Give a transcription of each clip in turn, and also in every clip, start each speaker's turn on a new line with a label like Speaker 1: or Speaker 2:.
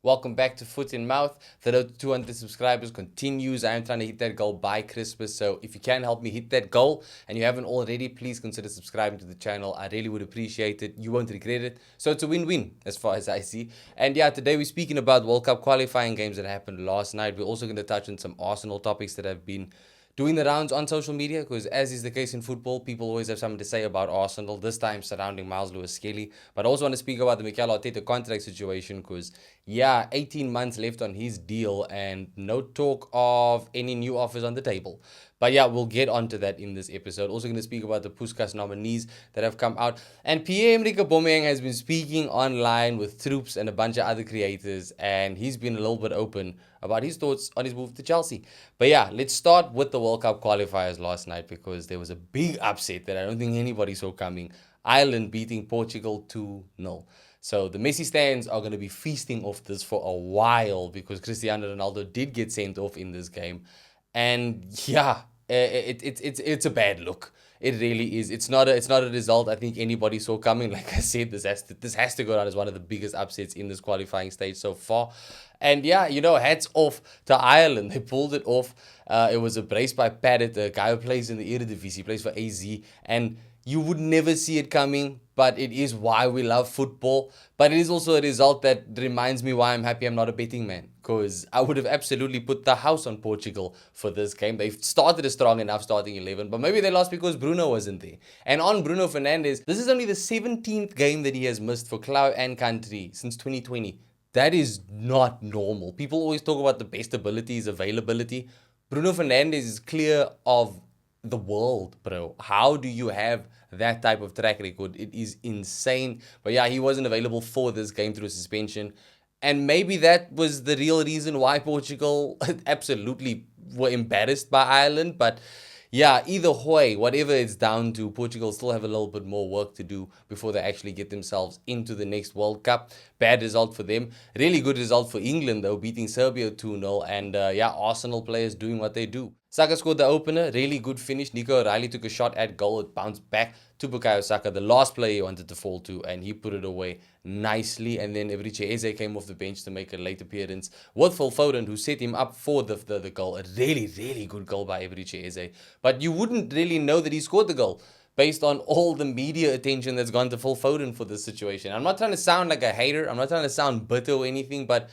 Speaker 1: Welcome back to Foot in Mouth. The road to 200 subscribers continues. I am trying to hit that goal by Christmas. So if you can help me hit that goal and you haven't already, please consider subscribing to the channel. I really would appreciate it. You won't regret it. So it's a win-win as far as I see. And yeah, today we're speaking about World Cup qualifying games that happened last night. We're also going to touch on some Arsenal topics that have been doing the rounds on social media, because as is the case in football, people always have something to say about Arsenal, this time surrounding Myles Lewis Skelly. But I also want to speak about the Mikel Arteta contract situation, because, yeah, 18 months left on his deal and no talk of any new offers on the table. But yeah, we'll get onto that in this episode. Also going to speak about the Puskas nominees that have come out. And Pierre Emerick Aubameyang has been speaking online with Troops and a bunch of other creators, and he's been a little bit open about his thoughts on his move to Chelsea. But yeah, let's start with the World Cup qualifiers last night, because there was a big upset that I don't think anybody saw coming. Ireland beating Portugal 2-0. So the Messi stands are going to be feasting off this for a while, because Cristiano Ronaldo did get sent off in this game. And yeah, it's a bad look. It really is. It's not a result I think anybody saw coming. Like I said, this has to go down as one of the biggest upsets in this qualifying stage so far. And yeah, hats off to Ireland. They pulled it off. It was a brace by Paddock, a guy who plays in the Eredivisie, plays for AZ, and you would never see it coming, but it is why we love football. But it is also a result that reminds me why I'm happy I'm not a betting man, because I would have absolutely put the house on Portugal for this game. They've started a strong enough starting 11, but maybe they lost because Bruno wasn't there. And on Bruno Fernandes, this is only the 17th game that he has missed for club and country since 2020. That is not normal. People always talk about the best abilities, availability. Bruno Fernandes is clear of the world, bro. How do you have that type of track record? It is insane. But yeah, he wasn't available for this game through suspension. And maybe that was the real reason why Portugal absolutely were embarrassed by Ireland. But yeah, either way, whatever it's down to, Portugal still have a little bit more work to do before they actually get themselves into the next World Cup. Bad result for them. Really good result for England, though, beating Serbia 2-0. And yeah, Arsenal players doing what they do. Saka scored the opener. Really good finish. Nico O'Reilly took a shot at goal. It bounced back to Bukayo Saka, the last player he wanted to fall to, and he put it away nicely. And then Ebere Eze came off the bench to make a late appearance with Foden, who set him up for the goal. A really, really good goal by Ebere Eze. But you wouldn't really know that he scored the goal based on all the media attention that's gone to Foden for this situation. I'm not trying to sound like a hater. I'm not trying to sound bitter or anything, but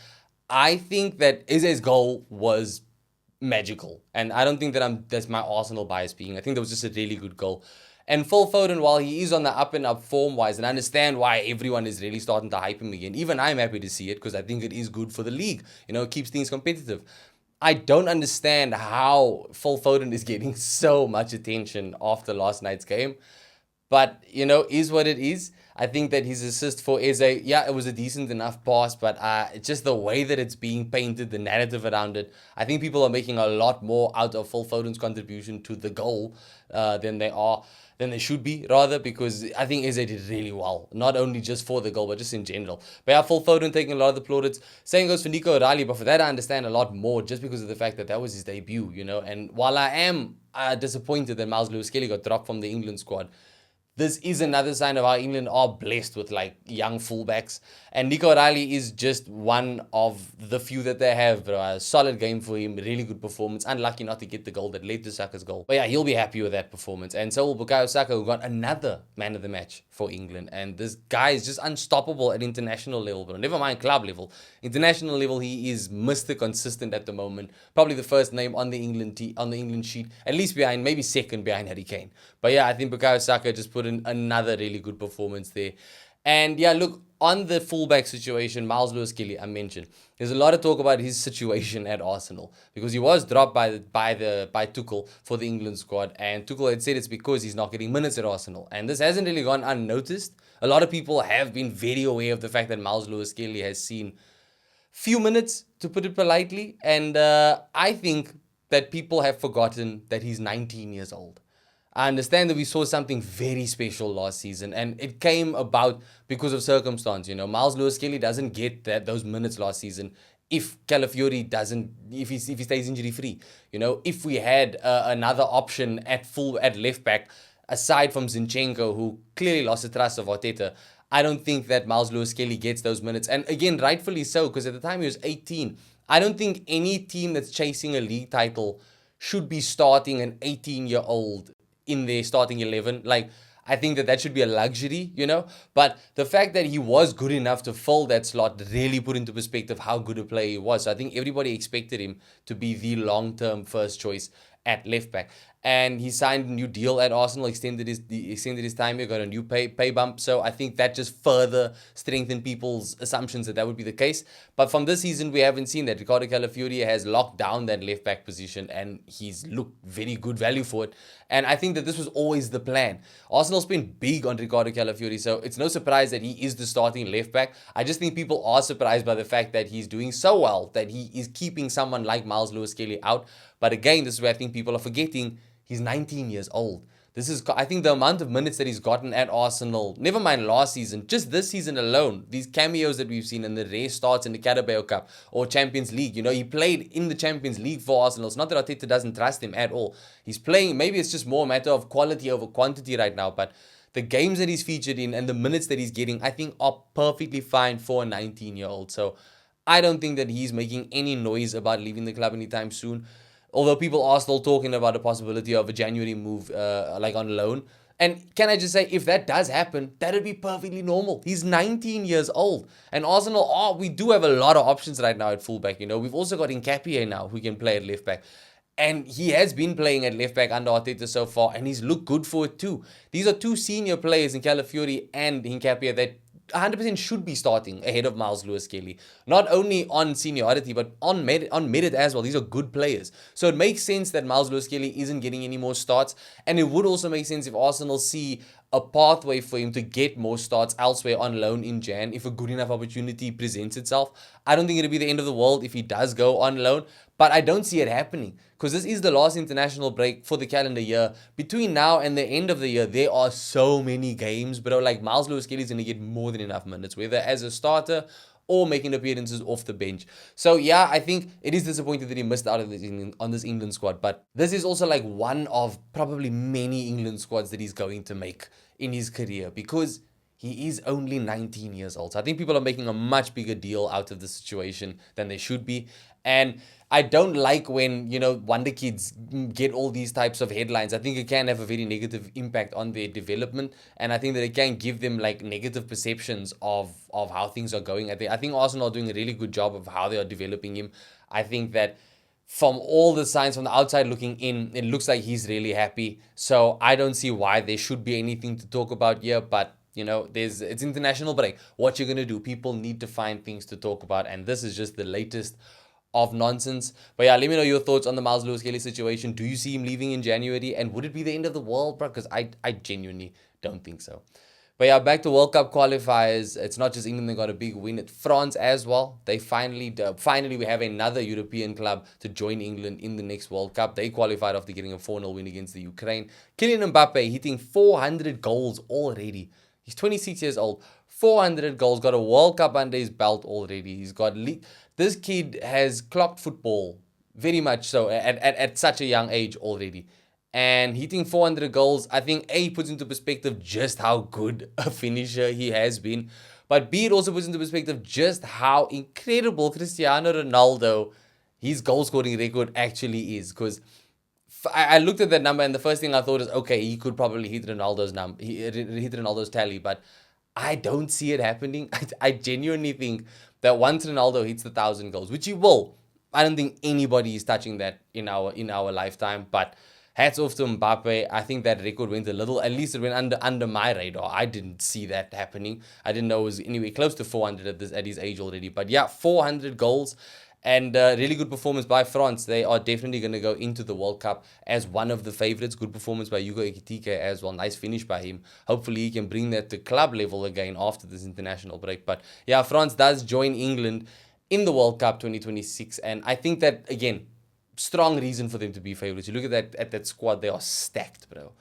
Speaker 1: I think that Eze's goal was magical. And I don't think that that's my Arsenal bias speaking. I think that was just a really good goal. And Phil Foden, while he is on the up and up form-wise, and I understand why everyone is really starting to hype him again, even I'm happy to see it, because I think it is good for the league. It keeps things competitive. I don't understand how Phil Foden is getting so much attention after last night's game. But, is what it is. I think that his assist for Eze, yeah, it was a decent enough pass, but just the way that it's being painted, the narrative around it, I think people are making a lot more out of Phil Foden's contribution to the goal than they should be, rather, because I think Eze did really well, not only just for the goal, but just in general. But yeah, Phil Foden taking a lot of the plaudits. Same goes for Nico O'Reilly, but for that I understand a lot more, just because of the fact that was his debut, And while I am disappointed that Myles Lewis Skelly got dropped from the England squad, this is another sign of how England are blessed with young fullbacks. And Nico O'Reilly is just one of the few that they have, bro. A solid game for him, really good performance. Unlucky not to get the goal that led to Saka's goal. But yeah, he'll be happy with that performance. And so will Bukayo Saka, who got another man of the match for England. And this guy is just unstoppable at international level, bro. Never mind club level. International level, he is Mr. Consistent at the moment. Probably the first name on the England sheet, at least behind, maybe second behind Harry Kane. But yeah, I think Bukayo Saka just put in another really good performance there. And yeah, look, on the fullback situation, Myles Lewis Skelly, I mentioned, there's a lot of talk about his situation at Arsenal, because he was dropped by Tuchel for the England squad, and Tuchel had said it's because he's not getting minutes at Arsenal, and this hasn't really gone unnoticed. A lot of people have been very aware of the fact that Myles Lewis Skelly has seen few minutes, to put it politely, and I think that people have forgotten that he's 19 years old. I understand that we saw something very special last season, and it came about because of circumstance. Myles Lewis Skelly doesn't get those minutes last season if Calafiori if he stays injury free. If we had another option at left back aside from Zinchenko, who clearly lost the trust of Arteta, I don't think that Myles Lewis Skelly gets those minutes. And again, rightfully so, because at the time he was 18. I don't think any team that's chasing a league title should be starting an 18-year-old in their starting 11. Like, I think that should be a luxury, But the fact that he was good enough to fill that slot really put into perspective how good a player he was. So I think everybody expected him to be the long-term first choice at left back. And he signed a new deal at Arsenal, extended his time here, got a new pay bump. So I think that just further strengthened people's assumptions that would be the case. But from this season, we haven't seen that. Ricardo Calafiori has locked down that left back position, and he's looked very good value for it. And I think that this was always the plan. Arsenal's been big on Ricardo Calafiori, so it's no surprise that he is the starting left back. I just think people are surprised by the fact that he's doing so well, that he is keeping someone like Myles Lewis Skelly out. But again, this is where I think people are forgetting he's 19 years old. I think the amount of minutes that he's gotten at Arsenal, never mind last season, just this season alone, these cameos that we've seen in the rare starts in the Carabao Cup or Champions League, he played in the Champions League for Arsenal. It's not that Arteta doesn't trust him at all. He's playing, maybe it's just more a matter of quality over quantity right now, but the games that he's featured in and the minutes that he's getting, I think are perfectly fine for a 19-year-old. So I don't think that he's making any noise about leaving the club anytime soon. Although people are still talking about the possibility of a January move, like on loan. And can I just say, if that does happen, that'd be perfectly normal. He's 19 years old. And Arsenal, we do have a lot of options right now at fullback. We've also got Nketiah now, who can play at left back. And he has been playing at left back under Arteta so far, and he's looked good for it too. These are two senior players in Calafiori and Nketiah that 100% should be starting ahead of Myles Lewis Skelly. Not only on seniority, but on merit as well. These are good players. So it makes sense that Myles Lewis Skelly isn't getting any more starts. And it would also make sense if Arsenal see a pathway for him to get more starts elsewhere on loan in Jan if a good enough opportunity presents itself. I don't think it'll be the end of the world if he does go on loan, but I don't see it happening because this is the last international break for the calendar year. Between now and the end of the year, there are so many games, bro. Like Myles Lewis Skelly is going to get more than enough minutes, whether as a starter or making appearances off the bench. So yeah, I think it is disappointing that he missed out on this England squad, but this is also like one of probably many England squads that he's going to make in his career because he is only 19 years old. So I think people are making a much bigger deal out of the situation than they should be. And I don't like when, wonder kids get all these types of headlines. I think it can have a very negative impact on their development. And I think that it can give them like negative perceptions of how things are going. I think Arsenal are doing a really good job of how they are developing him. I think that from all the signs from the outside looking in, it looks like he's really happy. So I don't see why there should be anything to talk about here. But, it's international break. What you're going to do? People need to find things to talk about. And this is just the latest of nonsense. But yeah, let me know your thoughts on the Myles Lewis Skelly situation. Do you see him leaving in January? And would it be the end of the world, bro? Because I genuinely don't think so. But yeah, back to World Cup qualifiers. It's not just England that got a big win. It's France as well. They finally we have another European club to join England in the next World Cup. They qualified after getting a 4-0 win against the Ukraine. Kylian Mbappe hitting 400 goals already. He's 26 years old. 400 goals. Got a World Cup under his belt already. He's got this kid has clocked football very much so at such a young age already. And hitting 400 goals, I think A, puts into perspective just how good a finisher he has been. But B, it also puts into perspective just how incredible Cristiano Ronaldo, his goal scoring record actually is. Because I looked at that number and the first thing I thought is, okay, he could probably hit Ronaldo's tally. But I don't see it happening. I genuinely think that once Ronaldo hits the 1,000 goals, which he will, I don't think anybody is touching that in our lifetime. But hats off to Mbappe. I think that record went at least it went under my radar. I didn't see that happening. I didn't know it was anywhere close to 400 at his age already. But yeah, 400 goals and really good performance by France. They are definitely going to go into the World Cup as one of the favorites. Good performance by Hugo Ekitike as well. Nice finish by him. Hopefully he can bring that to club level again after this international break. But yeah, France does join England in the World Cup 2026. And I think that, again, strong reason for them to be favorites. You look at that squad, they are stacked, bro.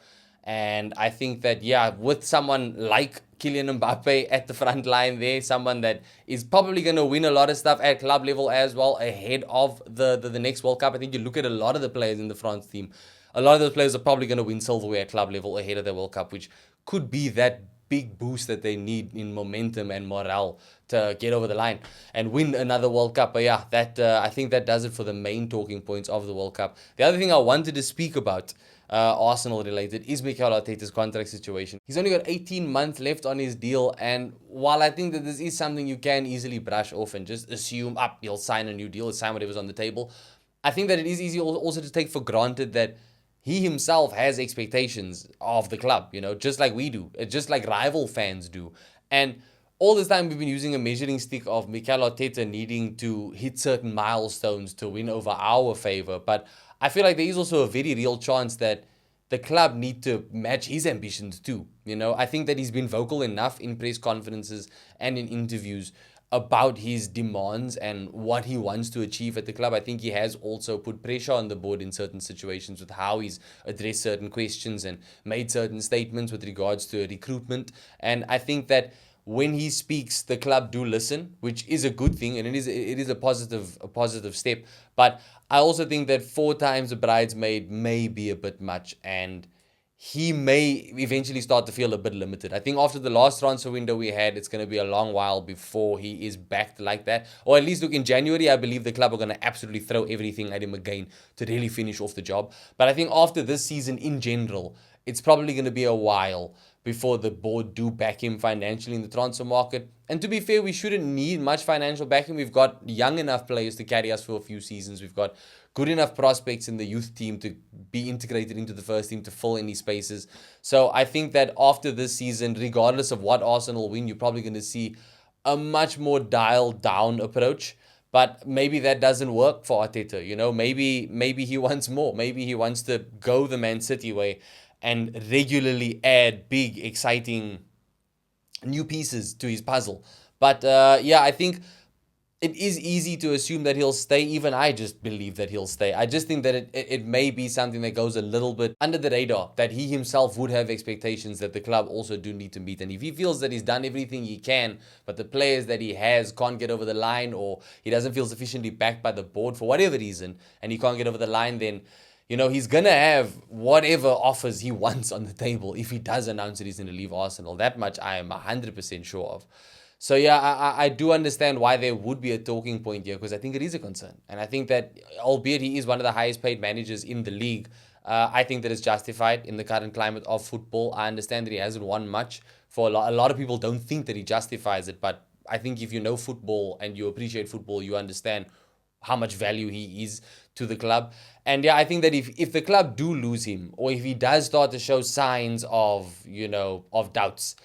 Speaker 1: And I think that, yeah, with someone like Kylian Mbappe at the front line there, someone that is probably going to win a lot of stuff at club level as well ahead of the next World Cup. I think you look at a lot of the players in the France team, a lot of those players are probably going to win silverware at club level ahead of the World Cup, which could be that big boost that they need in momentum and morale to get over the line and win another World Cup. But yeah, that I think that does it for the main talking points of the World Cup. The other thing I wanted to speak about, Arsenal related, is Mikel Arteta's contract situation. He's only got 18 months left on his deal, and while I think that this is something you can easily brush off and just assume up, he'll sign a new deal, he'll sign whatever's on the table, I think that it is easy also to take for granted that he himself has expectations of the club, just like we do, just like rival fans do. And all this time we've been using a measuring stick of Mikel Arteta needing to hit certain milestones to win over our favor. But I feel like there is also a very real chance that the club need to match his ambitions too. I think that he's been vocal enough in press conferences and in interviews about his demands and what he wants to achieve at the club. I think he has also put pressure on the board in certain situations with how he's addressed certain questions and made certain statements with regards to recruitment. And I think that when he speaks, the club do listen, which is a good thing, and it is a positive step. But I also think that 4 times a bridesmaid may be a bit much, and he may eventually start to feel a bit limited. I think after the last transfer window we had, it's going to be a long while before he is backed like that. Or at least, look, in January, I believe the club are going to absolutely throw everything at him again to really finish off the job. But I think after this season in general, it's probably going to be a while before the board do back him financially in the transfer market. And to be fair, we shouldn't need much financial backing. We've got young enough players to carry us for a few seasons. We've got good enough prospects in the youth team to be integrated into the first team to fill any spaces. So I think that after this season, regardless of what Arsenal win, you're probably going to see a much more dialed down approach. But maybe that doesn't work for Arteta. Maybe he wants more. Maybe he wants to go the Man City way and regularly add big, exciting new pieces to his puzzle. But I think it is easy to assume that he'll stay. Even I just believe that he'll stay. I just think that it may be something that goes a little bit under the radar, that he himself would have expectations that the club also do need to meet. And if he feels that he's done everything he can, but the players that he has can't get over the line, or he doesn't feel sufficiently backed by the board for whatever reason, and he can't get over the line, then he's going to have whatever offers he wants on the table if he does announce that he's going to leave Arsenal. That much I am 100% sure of. So I do understand why there would be a talking point here, because I think it is a concern. And I think that, albeit he is one of the highest paid managers in the league, I think that it's justified in the current climate of football. I understand that he hasn't won much. For a lot of people don't think that he justifies it. But I think if you know football and you appreciate football, you understand how much value he is to the club. And I think that if the club do lose him, or if he does start to show signs of doubts,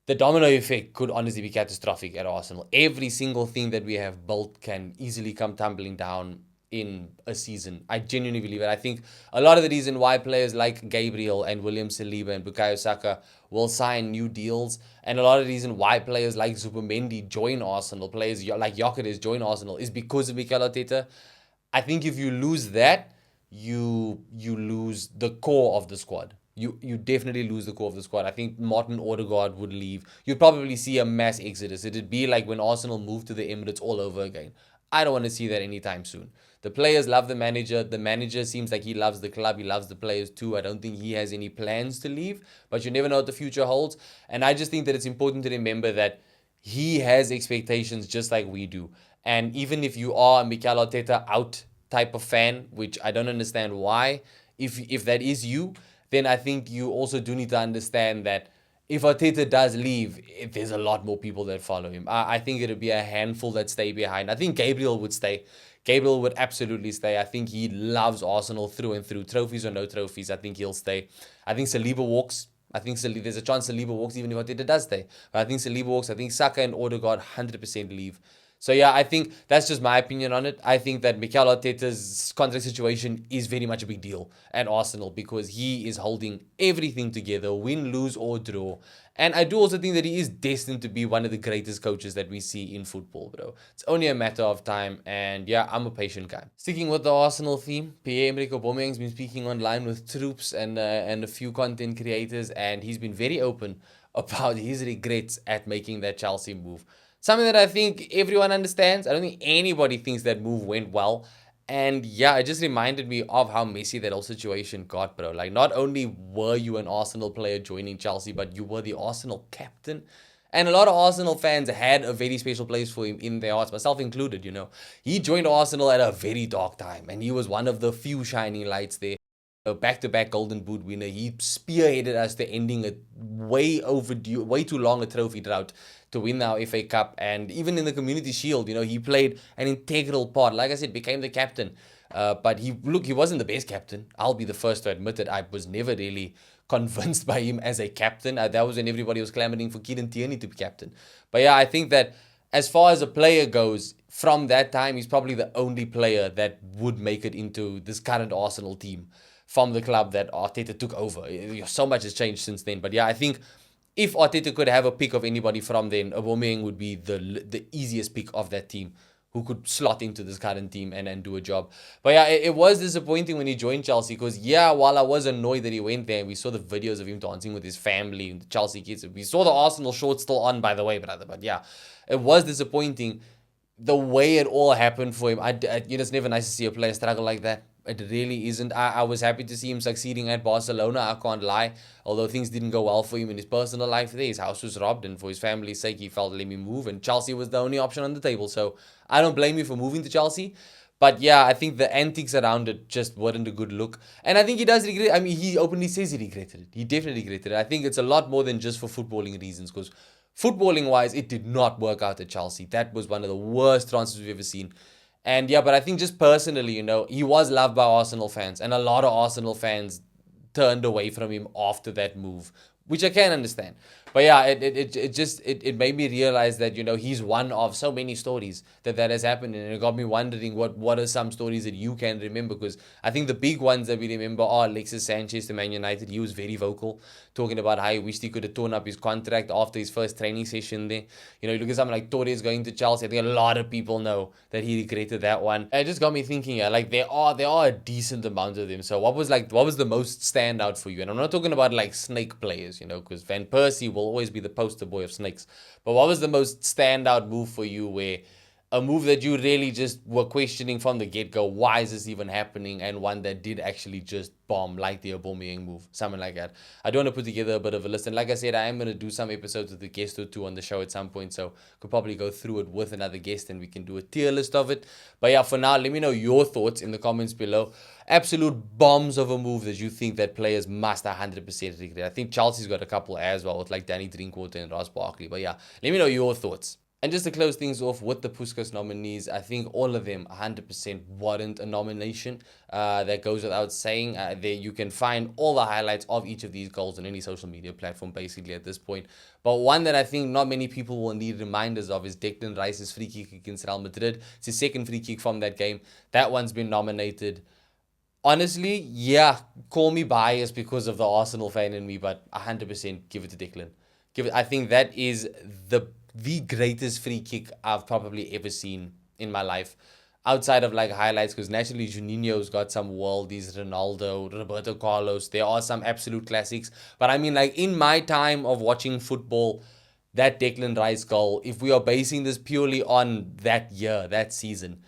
Speaker 1: the domino effect could honestly be catastrophic at Arsenal. Every single thing that we have built can easily come tumbling down in a season. I genuinely believe it. I think a lot of the reason why players like Gabriel and William Saliba and Bukayo Saka will sign new deals, and a lot of the reason why players like Zubimendi join Arsenal, players like Jokeres join Arsenal, is because of Mikel Arteta. I think if you lose that, you lose the core of the squad. You definitely lose the core of the squad. I think Martin Odegaard would leave. You'd probably see a mass exodus. It'd be like when Arsenal moved to the Emirates all over again. I don't want to see that anytime soon. The players love the manager. The manager seems like he loves the club. He loves the players too. I don't think he has any plans to leave, but you never know what the future holds. And I just think that it's important to remember that he has expectations just like we do. And even if you are a Mikel Arteta out type of fan, which I don't understand why, if that is you, then I think you also do need to understand that if Arteta does leave, there's a lot more people that follow him. I think it'll be a handful that stay behind. I think Gabriel would stay. Gabriel would absolutely stay. I think he loves Arsenal through and through. Trophies or no trophies, I think he'll stay. I think Saliba walks. There's a chance Saliba walks even if Arteta does stay. But I think Saliba walks. I think Saka and Odegaard 100% leave. So I think that's just my opinion on it. I think that Mikel Arteta's contract situation is very much a big deal at Arsenal, because he is holding everything together, win, lose or draw. And I do also think that he is destined to be one of the greatest coaches that we see in football, bro. It's only a matter of time, and I'm a patient guy. Sticking with the Arsenal theme, Pierre Emerick Aubameyang has been speaking online with troops and a few content creators, and he's been very open about his regrets at making that Chelsea move. Something that I think everyone understands. I don't think anybody thinks that move went well. And yeah, it just reminded me of how messy that whole situation got, bro. Like, not only were you an Arsenal player joining Chelsea, but you were the Arsenal captain. And a lot of Arsenal fans had a very special place for him in their hearts, myself included, you know. He joined Arsenal at a very dark time, and he was one of the few shining lights there. A back-to-back Golden Boot winner. He spearheaded us to ending a way overdue, way too long a trophy drought to win our FA Cup. And even in the Community Shield, you know, he played an integral part. Like I said, became the captain. But he wasn't the best captain. I'll be the first to admit it. I was never really convinced by him as a captain. That was when everybody was clamoring for Kylian Mbappe to be captain. But yeah, I think that as far as a player goes, from that time, he's probably the only player that would make it into this current Arsenal team from the club that Arteta took over. So much has changed since then. But yeah, I think if Arteta could have a pick of anybody from then, Aubameyang would be the easiest pick of that team, who could slot into this current team and do a job. But yeah, it was disappointing when he joined Chelsea because, yeah, while I was annoyed that he went there, and we saw the videos of him dancing with his family and the Chelsea kids. We saw the Arsenal shorts still on, by the way, brother. But yeah, it was disappointing the way it all happened for him. You know, it's never nice to see a player struggle like that. It really isn't. I was happy to see him succeeding at Barcelona, I can't lie. Although things didn't go well for him in his personal life there. His house was robbed, and for his family's sake, he felt, let me move. And Chelsea was the only option on the table. So I don't blame you for moving to Chelsea. But yeah, I think the antics around it just weren't a good look. And I think he does regret. I mean, he openly says he regretted it. He definitely regretted it. I think it's a lot more than just for footballing reasons, because footballing wise, it did not work out at Chelsea. That was one of the worst transfers we've ever seen. And yeah, but I think just personally, you know, he was loved by Arsenal fans, and a lot of Arsenal fans turned away from him after that move, which I can understand. But yeah, it made me realize that, you know, he's one of so many stories that has happened, and it got me wondering what are some stories that you can remember, because I think the big ones that we remember are Alexis Sanchez to Man United. He was very vocal, talking about how he wished he could have torn up his contract after his first training session there. You know, you look at someone like Torres going to Chelsea. I think a lot of people know that he regretted that one. And it just got me thinking, yeah, like there are a decent amount of them. So what was the most standout for you? And I'm not talking about like snake players, you know, because Van Persie will always be the poster boy of snakes. But what was the most standout move for you, where a move that you really just were questioning from the get-go, why is this even happening, and one that did actually just bomb, like the Aubameyang move, something like that? I don't want to put together a bit of a list, and like I said, I am going to do some episodes with a guest or two on the show at some point, so could probably go through it with another guest and we can do a tier list of it. But yeah, for now, let me know your thoughts in the comments below. Absolute bombs of a move that you think that players must 100% regret. I think Chelsea's got a couple as well, with like Danny Drinkwater and Ross Barkley. But yeah, let me know your thoughts. And just to close things off with the Puskas nominees, I think all of them 100% warrant a nomination. That goes without saying. There you can find all the highlights of each of these goals on any social media platform, basically, at this point. But one that I think not many people will need reminders of is Declan Rice's free kick against Real Madrid. It's his second free kick from that game. That one's been nominated. Honestly, yeah, call me biased because of the Arsenal fan in me, but 100% give it to Declan. I think that is the greatest free kick I've probably ever seen in my life, outside of like highlights, because naturally Juninho's got some worldies, Ronaldo, Roberto Carlos. There are some absolute classics, but I mean, like, in my time of watching football, that Declan Rice goal, if we are basing this purely on that year, that season,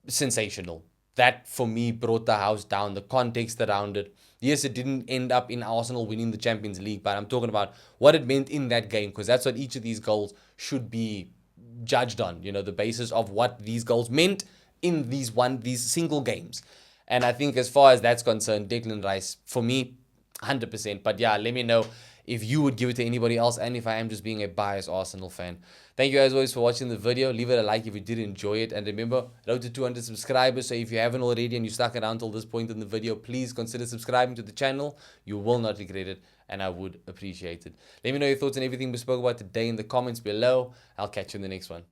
Speaker 1: sensational. That for me brought the house down, the context around it. Yes, it didn't end up in Arsenal winning the Champions League, but I'm talking about what it meant in that game, because that's what each of these goals should be judged on, you know, the basis of what these goals meant in these single games. And I think as far as that's concerned, Declan Rice, for me, 100%. But yeah, let me know if you would give it to anybody else, and if I am just being a biased Arsenal fan. Thank you as always for watching the video. Leave it a like if you did enjoy it, and remember, road to 200 subscribers. So if you haven't already and you stuck around till this point in the video, please consider subscribing to the channel. You will not regret it, and I would appreciate it. Let me know your thoughts on everything we spoke about today in the comments below. I'll catch you in the next one.